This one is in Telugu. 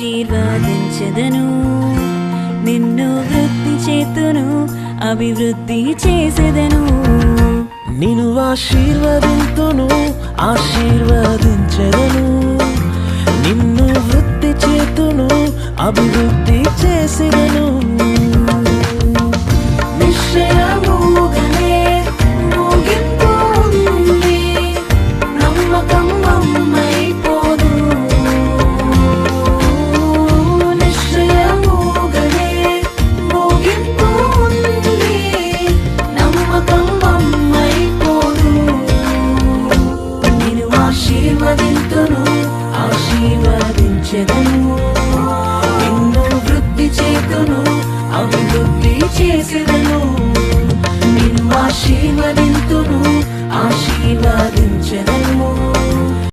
ఆశీర్వదించెదను, నిన్ను వృద్ధి చేతును, అభివృద్ధి చేసెదను. నిన్ను ఆశీర్వదింతును, ఆశీర్వదించెదను, నిన్ను వృద్ధి చేతును, అభివృద్ధి చేసెదను. నిశ్చయముగానే ముగింపు ఉంది, నమ్మకం వమ్మైపోదు. నిశ్చయముగానే ముగింపు ఉంది, నమ్మకం వమ్మైపోదు. నిన్ను ఆశీర్వదింతును, ఆశీర్వదించెదను, నిన్ను వృద్ధి చేతును, అభివృద్ధి చేసెదను. నిన్ను ఆశీర్వదింతును, ఆశీర్వదించెదను,